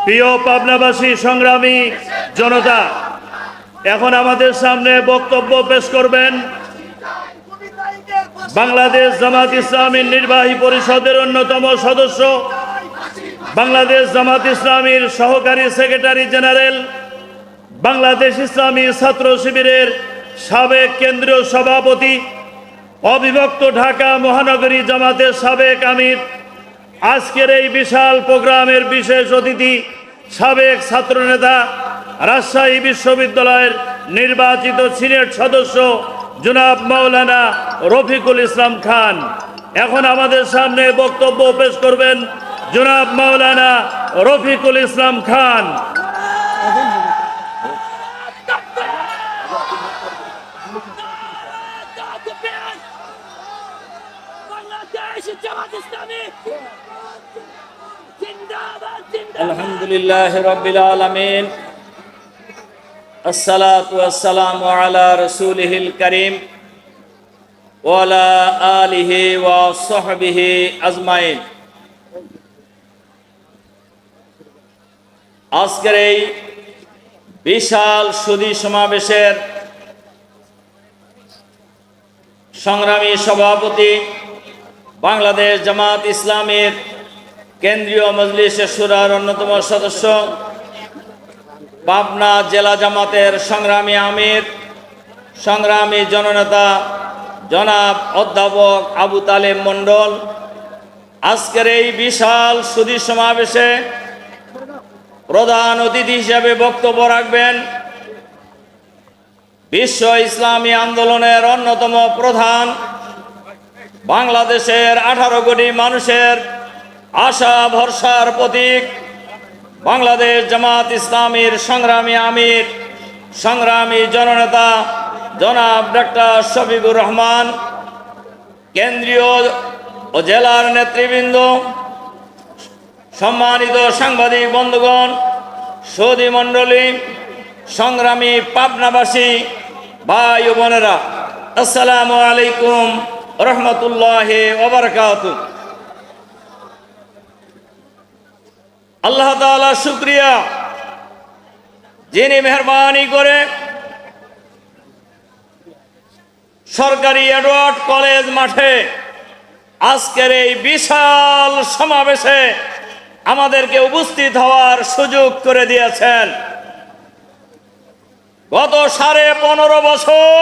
প্রিয় পাবনাবাসী, সংগ্রামী জনতা, এখন আমাদের সামনে বক্তব্য পেশ করবেন বাংলাদেশ জামাত ইসলামীর নির্বাহী পরিষদের অন্যতম সদস্য, বাংলাদেশ জামাত ইসলামীর সহকারী সেক্রেটারি জেনারেল, বাংলাদেশ ইসলামী ছাত্র শিবিরের সাবেক কেন্দ্রীয় সভাপতি, অবিভক্ত ঢাকা মহানগরী জামাতের সাবেক আমির, আজকের এই বিশাল প্রোগ্রামের বিশেষ অতিথি, সাবেক ছাত্রনেতা, রাজশাহী বিশ্ববিদ্যালয়ের নির্বাচিত সিনেট সদস্য জনাব মাওলানা রফিকুল ইসলাম খান। এখন আমাদের সামনে বক্তব্য পেশ করবেন জনাব মাওলানা রফিকুল ইসলাম খান। আলহামদুলিল্লাহ রাব্বিল আলামিন, আসসালাতু ওয়াসসালামু আলা রাসূলিহিল কারীম ওয়া আলা আলিহি ওয়া সাহবিহি আজমাইন। আজকের এই বিশাল সুধী সমাবেশের সংগ্রামী সভাপতি, বাংলাদেশ জামাত ইসলামীর কেন্দ্রীয় মজলিসে শুরার অন্যতম সদস্য, পাবনা জেলা জামাতের সংগ্রামী আমির, সংগ্রামী জননেতা জনাব অধ্যাপক আবু তালেব মণ্ডল, আজকের এই বিশাল সুধী সমাবেশে প্রধান অতিথি হিসেবে বক্তব্য রাখবেন বিশ্ব ইসলামী আন্দোলনের অন্যতম প্রধান, বাংলাদেশের 18 কোটি মানুষের আশা ভরসার প্রতীক, বাংলাদেশ জামাত ইসলামীর সংগ্রামী আমির, সংগ্রামী জননেতা জনাব ডক্টর শফিকুর রহমান, কেন্দ্রীয় ও জেলার নেতৃবৃন্দ, সম্মানিত সাংবাদিক বন্ধুগণ, সুধী মণ্ডলী, সংগ্রামী পাবনাবাসী ভাই ও বোনেরা, আসসালামু আলাইকুম রহমতুল্লাহি ওয়া বারাকাতুহু। আল্লাহ তাআলা শুকরিয়া, যিনি মেহরবানি করে সরকারি এডওয়ার্ড কলেজ মাঠে আজকের এই বিশাল সমাবেশে আমাদেরকে উপস্থিত হওয়ার সুযোগ করে দিয়েছেন। গত 15.5 বছর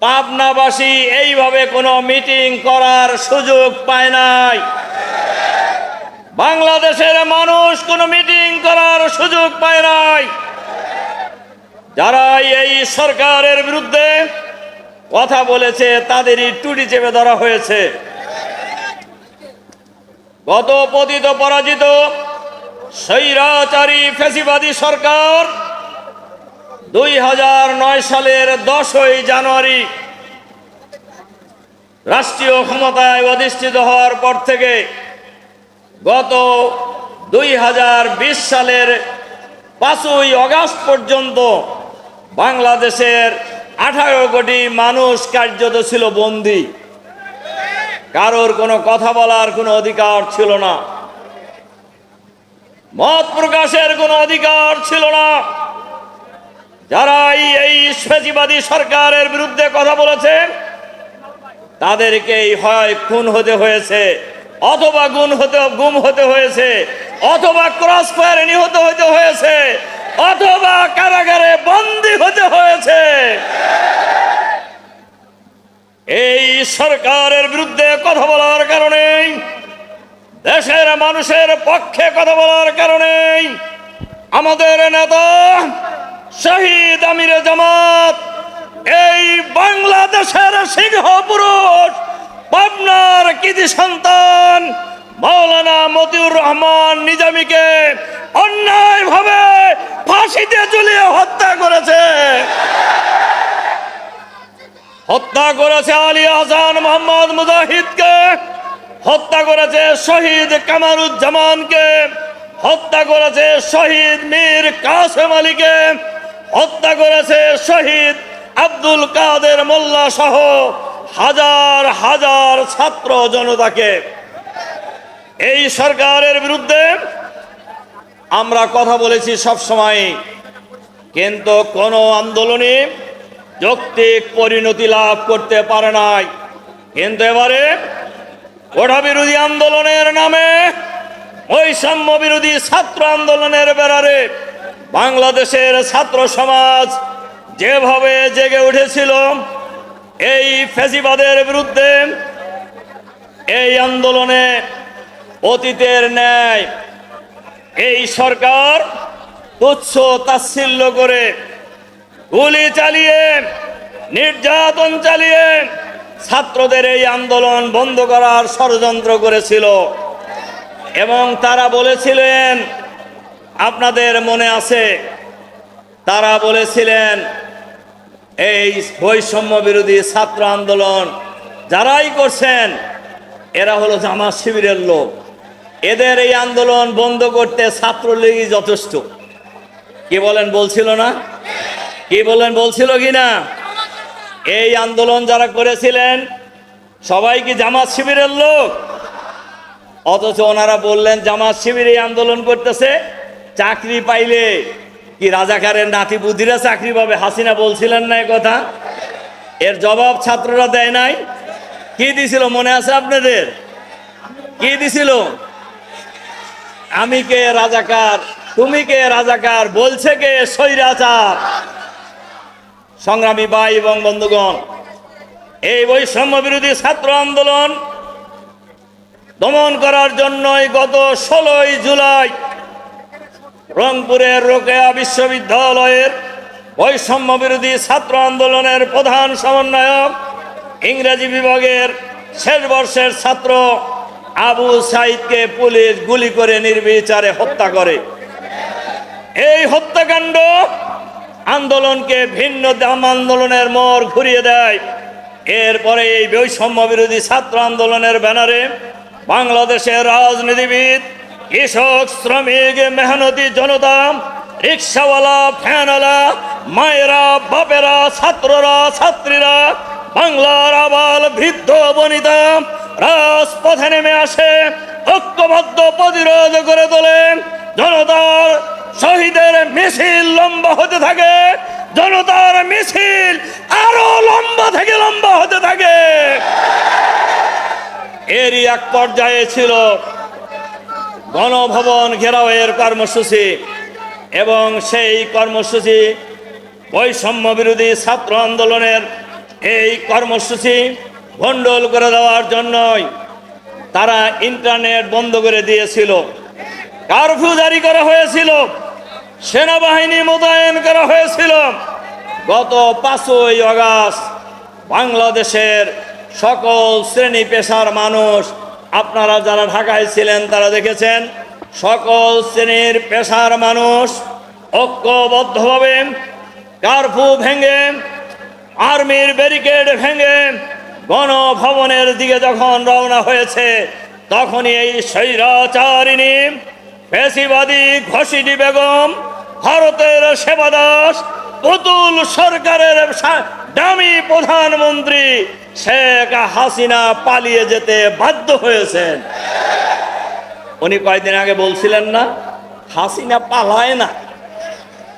পাবনাবাসী এইভাবে কোনো মিটিং করার সুযোগ পায় নাই। বাংলাদেশের মানুষ কোনো মিটিং করার সুযোগ পায় নাই। যারা এই সরকারের বিরুদ্ধে কথা বলেছে তাদেরই টুটি চেপে ধরা হয়েছে। গত পতিত পরাজিত স্বৈরাচারী ফ্যাসিবাদী সরকার 2009 সালের 10ই জানুয়ারি রাষ্ট্রীয় ক্ষমতায় অধিষ্ঠিত হওয়ার পর থেকে গত 2020 সালের 5ই আগস্ট পর্যন্ত বাংলাদেশের 18 কোটি মানুষ কার্যত ছিল বন্দী। কারোর কোনো কথা বলার কোনো অধিকার ছিল না, মত প্রকাশের কোনো অধিকার ছিল না। যারা এই ফ্যাসিবাদী সরকারের বিরুদ্ধে কথা বলেছে তাদেরকেই হয় খুন হতে হয়েছে, অথবা গুম হতে হয়েছে, অথবা ক্রস ফায়ারে নিহত হতে হয়েছে, অথবা কারাগারে বন্দী হতে হয়েছে। এই সরকারের বিরুদ্ধে কথা বলার কারণে, দেশের মানুষের পক্ষে কথা বলার কারণে আমাদের নেতা শহীদ আমিরে জামাত, এই বাংলাদেশের সিংহ পুরুষ, পাবনার কৃতি সন্তান মাওলানা মতিউর রহমান নিজামীকে অন্যায়ভাবে ফাঁসিতে ঝুলিয়ে হত্যা করেছে। হত্যা করেছে আলী আহসান মোহাম্মদ মুজাহিদকে, হত্যা করেছে শহীদ কামারুজ্জামানকে, হত্যা করেছে শহীদ মীর কাসেম আলীকে, হত্যা করেছে শহীদ আব্দুল কাদের মোল্লা সহ হাজার হাজার ছাত্র জনতাকে। এই সরকারের বিরুদ্ধে আমরা কথা বলেছি সব সময়, কিন্তু কোন আন্দোলনে যৌক্তিক পরিণতি লাভ করতে পারে নাই। কিন্তু এবারে কোটা বিরোধী আন্দোলনের নামে, বৈষম্য বিরোধী ছাত্র আন্দোলনের বেড়ারে বাংলাদেশের ছাত্র সমাজ যেভাবে জেগে উঠেছিল এই ফ্যাসিবাদের বিরুদ্ধে, এই আন্দোলনে অতীতের ন্যায় এই সরকার তুচ্ছ তাচ্ছিল্য করে গুলি চালিয়ে, নির্যাতন চালিয়ে ছাত্রদের এই আন্দোলন বন্ধ করার ষড়যন্ত্র করেছিল। এবং তারা বলেছিলেন, আপনাদের মনে আছে, তারা বলেছিলেন এই বৈষম্য বিরোধী ছাত্র আন্দোলন যারাই করছেন এরা হলো জামাত শিবিরের লোক, এদের এই আন্দোলন বন্ধ করতে ছাত্রলীগই যথেষ্ট। কি বলেন, বলছিল না? কি বলেন, বলছিল কি না? এই আন্দোলন যারা করেছিলেন সবাই কি জামাত শিবিরের লোক? অথচ ওনারা বললেন জামাত শিবির এই আন্দোলন করতেছে, চাকরি পাইলে কি রাজাকারের নাতি বুদ্ধিরা চাকরি পাবে? হাসিনা বলছিলেন না কথা? এর জবাব ছাত্ররা দেয় নাই। কি দিছিল মনে আছে আপনাদের? কি দিছিল? আমি কে রাজাকার, তুমি কে রাজাকার, বলছে কে স্বৈরাচার। সংগ্রামী ভাই এবং বন্ধুগণ, এই বৈষম্য বিরোধী ছাত্র আন্দোলন দমন করার জন্যই গত 16ই জুলাই রংপুরের রোকেয়া বিশ্ববিদ্যালয়ের বৈষম্য বিরোধী ছাত্র আন্দোলনের প্রধান সমন্বয়ক, ইংরেজি বিভাগের শেষ বর্ষের ছাত্র আবু সাইদকে পুলিশ গুলি করে নির্বিচারে হত্যা করে। এই হত্যাকাণ্ড আন্দোলনকে ভিন্ন আন্দোলনের মোড় ঘুরিয়ে দেয়। এরপরে এই বৈষম্য বিরোধী ছাত্র আন্দোলনের ব্যানারে বাংলাদেশের রাজনীতিবিদ, কৃষক, শ্রমিক, মেহনতি জনতা, রিক্সাওয়ালা, ফ্যানওয়ালা, মায়েরা, বাপেরা, ছাত্ররা, ছাত্রীরা, বাংলার আবাল, বৃদ্ধ, বনিতা রাজপথে নেমে আসে, ঐক্যবদ্ধ প্রতিরোধ করে তোলে। জনতার শহীদের মিছিল লম্বা হতে থাকে, জনতার মিছিল আরো লম্বা থেকে লম্বা হতে থাকে। এরই এক পর্যায়ে ছিল গণভবন ঘেরাওয়ের কর্মসূচি, এবং সেই কর্মসূচি বৈষম্য বিরোধী ছাত্র আন্দোলনের এই কর্মসূচি ভণ্ডুল করে দেওয়ার জন্যই তারা ইন্টারনেট বন্ধ করে দিয়েছিল, কারফিউ জারি করা হয়েছিল, সেনাবাহিনী মোতায়েন করা হয়েছিল। গত 5ই আগস্ট বাংলাদেশের সকল শ্রেণী পেশার মানুষ, আপনারা যারা ঢাকায় ছিলেন তারা দেখেছেন, সকল শ্রেণীর পেশার মানুষ ঐক্যবদ্ধভাবে কারফিউ ভেঙে, আর্মির ব্যারিকেড ভেঙে গণভবনের দিকে যখন রওনা হয়েছে, তখনই এই স্বৈরাচারিণী ফ্যাসিবাদী ঘসিটি বেগম, ভারতের সেবাদাস, পুতুল সরকারের দামি প্রধানমন্ত্রী শেখ হাসিনা পালিয়ে যেতে বাধ্য হয়েছেন। উনি কয়েকদিন আগে বলছিলেন না হাসিনা পালায় না?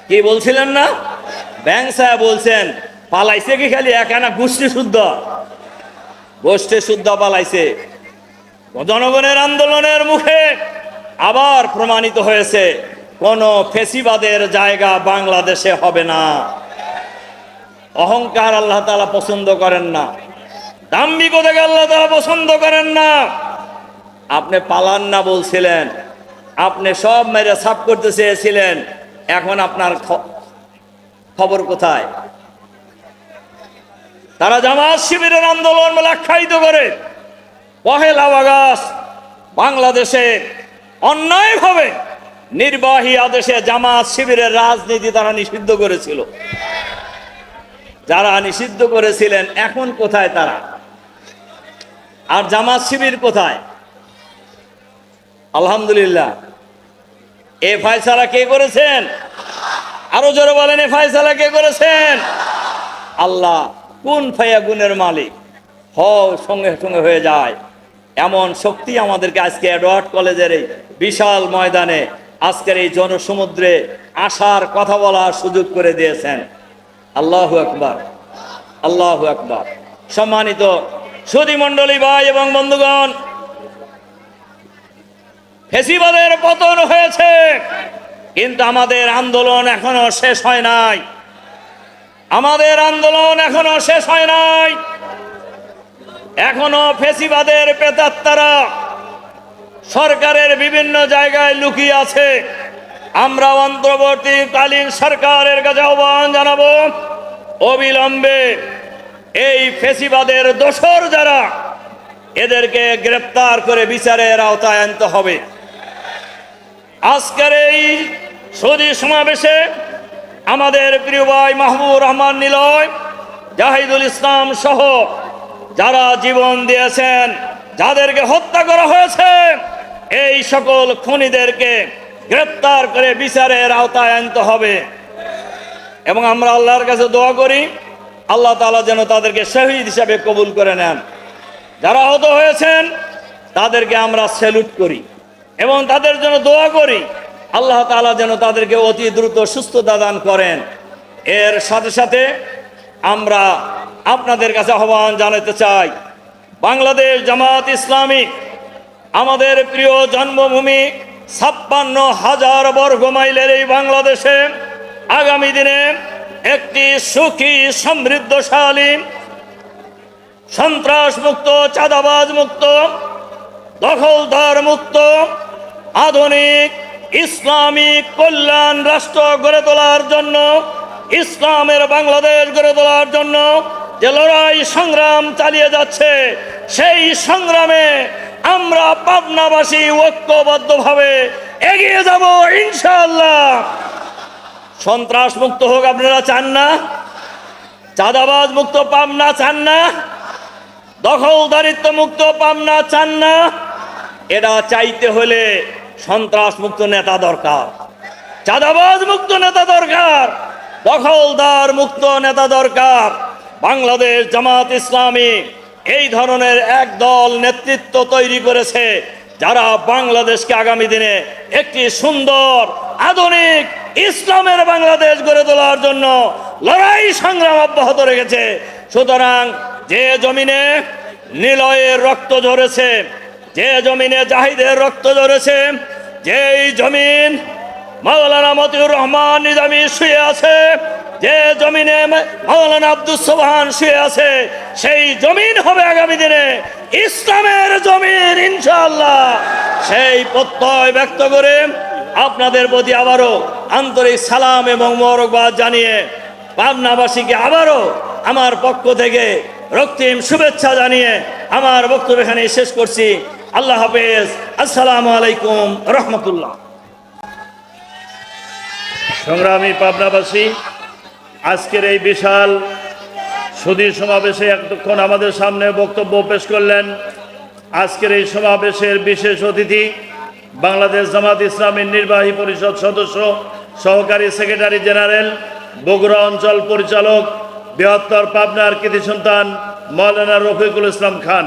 কি বলছিলেন না? ব্যাংক সাহেব বলছেন পালাইছে কি খালি একানা গোষ্ঠী শুদ্ধ? গোষ্ঠী শুদ্ধ পালাইছে। জনগণের আন্দোলনের মুখে আবার প্রমাণিত হয়েছে কোন ফেসিবাদের জায়গা বাংলাদেশে হবে না। অহংকার আল্লাহ তাআলা পছন্দ করেন না, দাম্ভিকতাকে আল্লাহ তাআলা পছন্দ করেন না। আপনি পালান না বলছিলেন, আপনি সব মেরে সাফ করতে চেয়েছিলেন, এখন আপনার খবর কোথায়? তারা জামাত শিবিরের আন্দোলন আখ্যায়িত করে 1 আগস্ট বাংলাদেশে অন্যায়ভাবে নির্বাহী আদেশে জামাত শিবিরের রাজনীতি তারা নিষিদ্ধ করেছিল। যারা নিষিদ্ধ করেছিলেন এখন কোথায় তারা? আর জামাত শিবির কোথায়? আলহামদুলিল্লাহ, এ ফয়সালা কে করেছেন? আরো জোরে বলেন, এ ফয়সালা কে করেছেন? আল্লাহ। কোন ফায়াগুনের মালিক? সঙ্গে সঙ্গে হয়ে যায় এমন শক্তি আমাদেরকে আজকে এডওয়ার্ড কলেজের এই বিশাল ময়দানে আজকের এই জনসমুদ্রে আসার কথা বলার সুযোগ করে দিয়েছেন। আল্লাহু আকবার, আল্লাহু আকবার। সম্মানিত সুধী মণ্ডলী, ভাই এবং বন্ধুগণ, ফেসিবাদের পতন হয়েছে, কিন্তু আমাদের আন্দোলন এখনো শেষ হয় নাই। আমাদের আন্দোলন এখনো শেষ হয় নাই। এখনো ফেসিবাদের প্রেতাত্মারা সরকারের বিভিন্ন জায়গায় লুকিয়ে আছে। আমরা অন্তর্বর্তীকালীন সরকারের কাছে আহ্বান জানাবো, অবিলম্বে এই ফেসিবাদের দোসর যারা, এদেরকে গ্রেপ্তার করে বিচারের আওতায় আনতে হবে। আজকের এই সুধী সমাবেশে আমাদের প্রিয় ভাই মাহবুবুর রহমান নিলয়, জাহিদুল ইসলাম সহ যারা জীবন দিয়েছেন, যাদেরকে হত্যা করা হয়েছে, এই সকল খুনিদেরকে গ্রেপ্তার করে বিচারের আওতায় আনতে হবে। এবং আমরা আল্লাহর কাছে দোয়া করি, আল্লাহ তাআলা যেন তাদেরকে শহীদ হিসাবে কবুল করে নেন। যারা আহত হয়েছেন তাদেরকে আমরা স্যালুট করি এবং তাদের জন্য দোয়া করি, আল্লাহ তাআলা যেন তাদেরকে অতি দ্রুত সুস্থতা দান করেন। এর সাথে সাথে আমরা আপনাদের কাছে আহ্বান জানাতে চাই, বাংলাদেশ জামাত ইসলামী আমাদের প্রিয় জন্মভূমি 56,000 বর্গ মাইলের এই বাংলাদেশে আগামী দিনে একটি সুখী, সমৃদ্ধশালী, সন্ত্রাস মুক্ত, চাঁদাবাজ মুক্ত, দখলদার মুক্ত, আধুনিক ইসলামিক কল্যাণ রাষ্ট্র গড়ে তোলার জন্য, ইসলামের বাংলাদেশ গড়ে তোলার জন্য যে লড়াই সংগ্রাম চালিয়ে যাচ্ছে, সেই সংগ্রামে আমরা পাবনাবাসী ঐক্যবদ্ধভাবে এগিয়ে যাব ইনশাআল্লাহ। সন্ত্রাস মুক্ত হোক আপনারা চান না? চাঁদাবাজ মুক্ত পাবনা চান না? দখলদারিত্ব মুক্ত পাবনা চান না? এটা চাইতে হলে সন্ত্রাস মুক্ত নেতা দরকার, চাঁদাবাজ মুক্ত নেতা দরকার, দখলদার মুক্ত নেতা দরকার। বাংলাদেশ জামাত ইসলামী এই ধরনের এক দল নেতৃত্ব তৈরি করেছে, যারা বাংলাদেশকে আগামী দিনে একটি সুন্দর, আধুনিক ইসলামের বাংলাদেশ গড়ে তোলার জন্য লড়াই সংগ্রাম অব্যাহত রেখেছে। সুতরাং যে জমিনে নিলয়ের রক্ত ঝরেছে, যে জমিনে জাহিদের রক্ত ঝরেছে, যেই জমিন মাওলানা মতিউর রহমান নিজামী শুয়ে আছে, যে জমিনে মাওলানা আব্দুস সোবহান শুয়ে আছে, সেই জমিন হবে আগামী দিনে ইসলামের জমিন ইনশাআল্লাহ। সেই প্রত্যয় ব্যক্ত করে আপনাদের প্রতি আবারও আন্তরিক সালাম এবং মোবারকবাদ জানিয়ে পাবনাবাসীকে আবারও আমার পক্ষ থেকে রক্তিম শুভেচ্ছা জানিয়ে আমার বক্তব্য এখানে শেষ করছি। আল্লাহ হাফেজ। আসসালামু আলাইকুম রহমতুল্লাহ। সংগ্রামী পাবনাবাসী, আজকের এই বিশাল সুধী সমাবেশে এতক্ষণ আমাদের সামনে বক্তব্য পেশ করলেন আজকের এই সমাবেশের বিশেষ অতিথি, বাংলাদেশ জামাত ইসলামীর নির্বাহী পরিষদ সদস্য, সহকারী সেক্রেটারি জেনারেল, বগুড়া অঞ্চল পরিচালক, বৃহত্তর পাবনার কৃতি সন্তান মাওলানা রফিকুল ইসলাম খান।